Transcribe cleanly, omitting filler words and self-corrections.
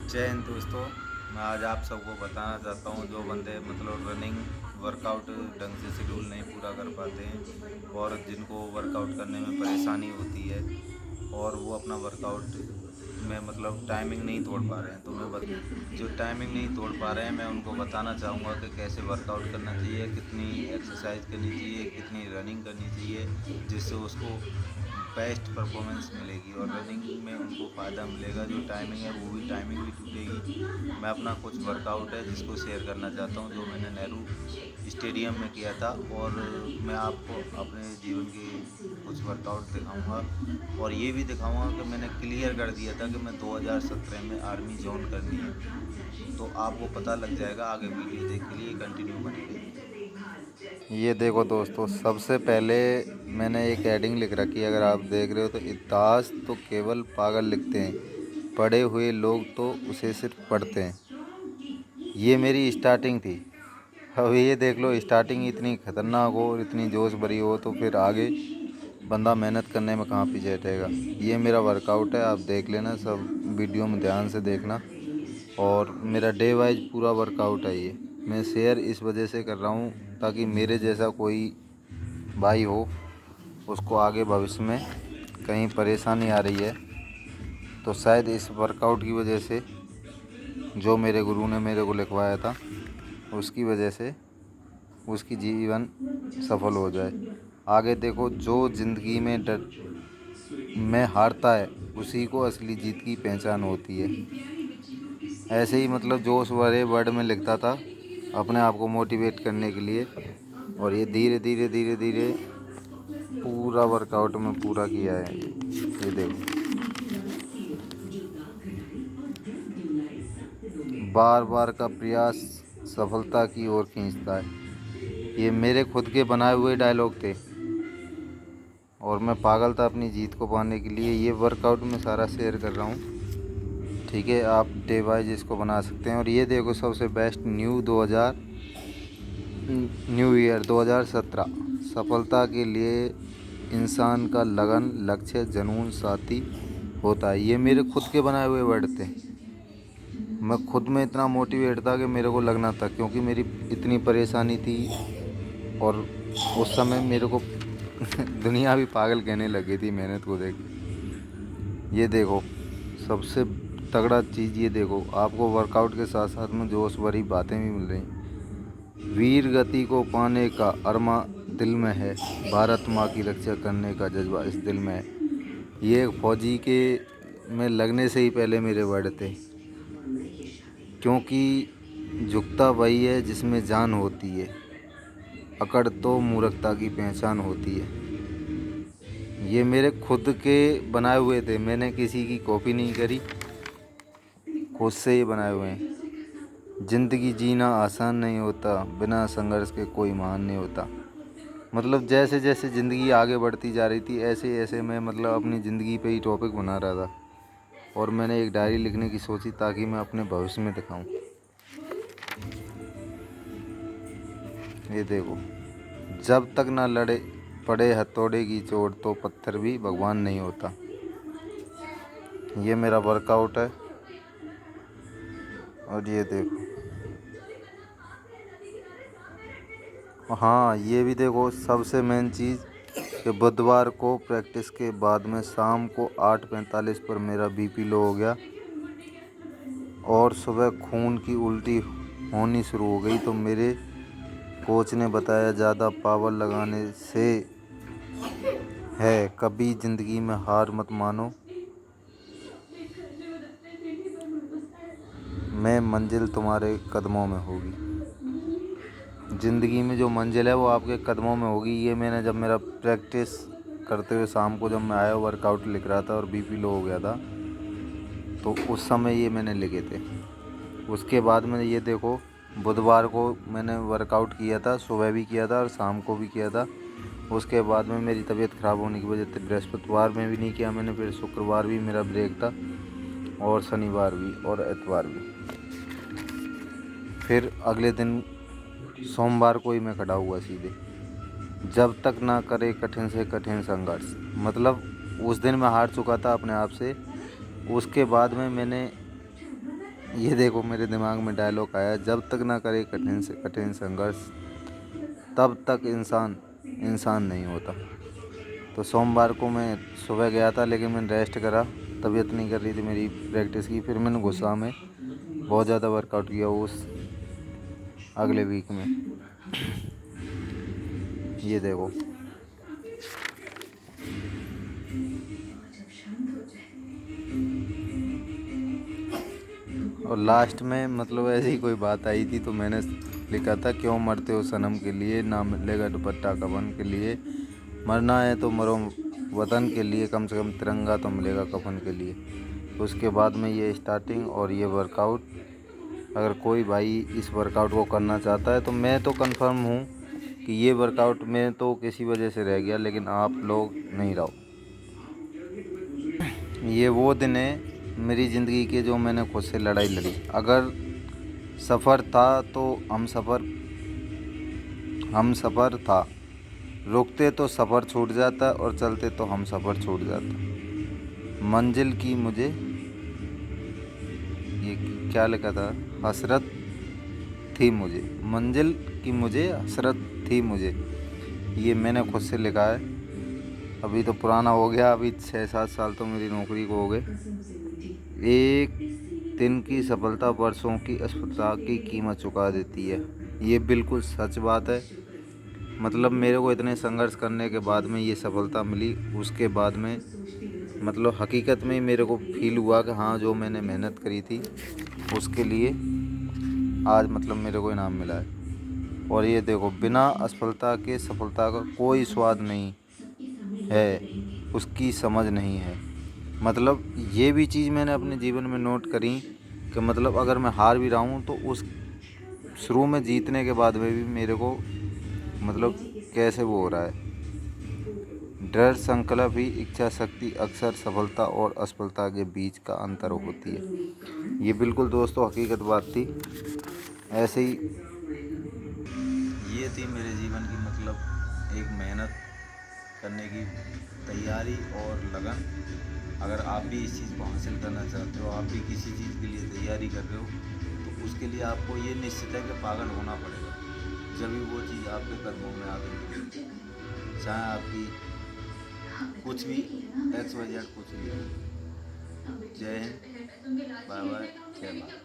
जय हिंद दोस्तों। मैं आज आप सबको बताना चाहता हूँ जो बंदे मतलब रनिंग वर्कआउट ढंग से शेड्यूल नहीं पूरा कर पाते हैं और जिनको वर्कआउट करने में परेशानी होती है और वो अपना वर्कआउट में मतलब टाइमिंग नहीं तोड़ पा रहे हैं, तो जो टाइमिंग नहीं तोड़ पा रहे हैं मैं उनको बताना चाहूँगा कि कैसे वर्कआउट करना चाहिए, कितनी एक्सरसाइज करनी चाहिए, कितनी रनिंग करनी चाहिए, जिससे उसको बेस्ट परफॉर्मेंस मिलेगी और रनिंग में उनको फ़ायदा मिलेगा। जो टाइमिंग है वो भी टाइमिंग भी टूटेगी। मैं अपना कुछ वर्कआउट है जिसको शेयर करना चाहता हूँ जो मैंने नेहरू स्टेडियम में किया था, और मैं आपको अपने जीवन के कुछ वर्कआउट दिखाऊंगा और ये भी दिखाऊंगा कि मैंने क्लियर कर दिया था कि मैं 2017 में आर्मी ज्वाइन करनी है। तो आपको पता लग जाएगा, आगे वीडियो देख के लिए कंटिन्यू बने रहिए। ये देखो दोस्तों, सबसे पहले मैंने एक हेडिंग लिख रखी है। अगर आप देख रहे हो तो इतिहास तो केवल पागल लिखते हैं, पढ़े हुए लोग तो उसे सिर्फ पढ़ते हैं। ये मेरी स्टार्टिंग थी। अब ये देख लो, स्टार्टिंग इतनी खतरनाक हो और इतनी जोश भरी हो तो फिर आगे बंदा मेहनत करने में कहाँ पीछे हटेगा। ये मेरा वर्कआउट है, आप देख लेना, सब वीडियो में ध्यान से देखना। और मेरा डे वाइज पूरा वर्कआउट है। ये मैं शेयर इस वजह से कर रहा हूँ ताकि मेरे जैसा कोई भाई हो, उसको आगे भविष्य में कहीं परेशानी आ रही है तो शायद इस वर्कआउट की वजह से, जो मेरे गुरु ने मेरे को लिखवाया था, उसकी वजह से उसकी जीवन सफल हो जाए। आगे देखो, जो ज़िंदगी में डर में हारता है उसी को असली जीत की पहचान होती है। ऐसे ही मतलब जोश भरे वर्ड में लिखता था अपने आप को मोटिवेट करने के लिए। और ये धीरे धीरे धीरे धीरे पूरा वर्कआउट में पूरा किया है। ये देखो, बार बार का प्रयास सफलता की ओर खींचता है। ये मेरे खुद के बनाए हुए डायलॉग थे और मैं पागल था अपनी जीत को पाने के लिए। ये वर्कआउट में सारा शेयर कर रहा हूँ, ठीक है। आप डे वाइज इसको बना सकते हैं। और ये देखो, सबसे बेस्ट न्यू ईयर 2017। सफलता के लिए इंसान का लगन, लक्ष्य, जुनून साथी होता है। ये मेरे खुद के बनाए हुए वर्ड थे। मैं खुद में इतना मोटिवेट था कि मेरे को लगना था, क्योंकि मेरी इतनी परेशानी थी। और उस समय मेरे को दुनिया भी पागल कहने लगी थी मेहनत को देख के। ये देखो, सबसे तगड़ा चीज़ ये देखो, आपको वर्कआउट के साथ साथ में जोश भरी बातें भी मिल रही। वीर गति को पाने का अरमा दिल में है, भारत माँ की रक्षा करने का जज्बा इस दिल में है। ये एक फौजी के में लगने से ही पहले मेरे वर्ड थे, क्योंकि झुकता वही है जिसमें जान होती है, अकड़ तो मूर्खता की पहचान होती है। ये मेरे खुद के बनाए हुए थे, मैंने किसी की कॉपी नहीं करी, खुद से ही बनाए हुए हैं। ज़िंदगी जीना आसान नहीं होता, बिना संघर्ष के कोई महान नहीं होता। मतलब जैसे जैसे ज़िंदगी आगे बढ़ती जा रही थी, ऐसे ऐसे मैं मतलब अपनी ज़िंदगी पे ही टॉपिक बना रहा था। और मैंने एक डायरी लिखने की सोची ताकि मैं अपने भविष्य में दिखाऊं। ये देखो, जब तक ना लड़े पड़े हथौड़े की चोट तो पत्थर भी भगवान नहीं होता। ये मेरा वर्कआउट है। और ये देखो, हाँ ये भी देखो, सबसे मेन चीज़ कि बुधवार को प्रैक्टिस के बाद में शाम को 8:45 पर मेरा बीपी लो हो गया और सुबह खून की उल्टी होनी शुरू हो गई। तो मेरे कोच ने बताया, ज़्यादा पावर लगाने से है, कभी ज़िंदगी में हार मत मानो, मैं मंजिल तुम्हारे कदमों में होगी। ज़िंदगी में जो मंजिल है वो आपके कदमों में होगी। ये मैंने जब मेरा प्रैक्टिस करते हुए शाम को जब मैं आया, वर्कआउट लिख रहा था और बीपी लो हो गया था, तो उस समय ये मैंने लिखे थे। उसके बाद में ये देखो, बुधवार को मैंने वर्कआउट किया था, सुबह भी किया था और शाम को भी किया था। उसके बाद में मेरी तबीयत ख़राब होने की वजह से बृहस्पतिवार में भी नहीं किया मैंने, फिर शुक्रवार भी मेरा ब्रेक था और शनिवार भी और इतवार भी। फिर अगले दिन सोमवार को ही मैं खड़ा हुआ सीधे। जब तक ना करे कठिन से कठिन संघर्ष, मतलब उस दिन मैं हार चुका था अपने आप से। उसके बाद में मैंने ये देखो मेरे दिमाग में डायलॉग आया, जब तक ना करे कठिन से कठिन संघर्ष तब तक इंसान इंसान नहीं होता। तो सोमवार को मैं सुबह गया था, लेकिन मैंने रेस्ट करा, तबीयत नहीं कर रही थी मेरी प्रैक्टिस की। फिर मैंने गुस्सा में बहुत ज़्यादा वर्कआउट किया उस अगले वीक में। ये देखो। और लास्ट में मतलब ऐसी ही कोई बात आई थी, तो मैंने लिखा था, क्यों मरते हो सनम के लिए, ना मिलेगा दुपट्टा कफन के लिए, मरना है तो मरो वतन के लिए, कम से कम तिरंगा तो मिलेगा कफन के लिए। उसके बाद में ये स्टार्टिंग और ये वर्कआउट, अगर कोई भाई इस वर्कआउट को करना चाहता है तो मैं तो कंफर्म हूँ कि ये वर्कआउट में तो किसी वजह से रह गया, लेकिन आप लोग नहीं रहो। ये वो दिन है मेरी ज़िंदगी के जो मैंने खुद से लड़ाई लड़ी। अगर सफ़र था तो हम सफ़र था, रुकते तो सफ़र छूट जाता और चलते तो हम सफ़र छूट जाता। मंजिल की मुझे, ये क्या लिखा था, हसरत थी मुझे, मंजिल की मुझे हसरत थी मुझे। ये मैंने खुद से लिखा है। अभी तो पुराना हो गया, अभी 6-7 साल तो मेरी नौकरी को हो गए। एक दिन की सफलता वर्षों की असफलता की कीमत चुका देती है। ये बिल्कुल सच बात है। मतलब मेरे को इतने संघर्ष करने के बाद में ये सफलता मिली, उसके बाद में मतलब हकीकत में मेरे को फील हुआ कि हाँ, जो मैंने मेहनत करी थी उसके लिए आज मतलब मेरे को इनाम मिला है। और ये देखो, बिना असफलता के सफलता का कोई स्वाद नहीं है, उसकी समझ नहीं है। मतलब ये भी चीज़ मैंने अपने जीवन में नोट करी कि मतलब अगर मैं हार भी रहा हूँ तो उस शुरू में जीतने के बाद में भी मेरे को मतलब कैसे वो हो रहा है। दृढ़ संकल्प ही इच्छा शक्ति अक्सर सफलता और असफलता के बीच का अंतर होती है। ये बिल्कुल दोस्तों हकीकत बात थी। ऐसे ही ये थी मेरे जीवन की मतलब एक मेहनत करने की तैयारी और लगन। अगर आप भी इस चीज़ को हासिल करना चाहते हो, आप भी किसी चीज़ के लिए तैयारी कर रहे हो, तो उसके लिए आपको ये निश्चित है कि पागल होना पड़ेगा, जब भी वो चीज़ आपके कदमों में आके मिलेगी। चाहे आपकी कुछ भी XYZ कुछ भी हो। जय हिंद, बाय बाय, जय भारत।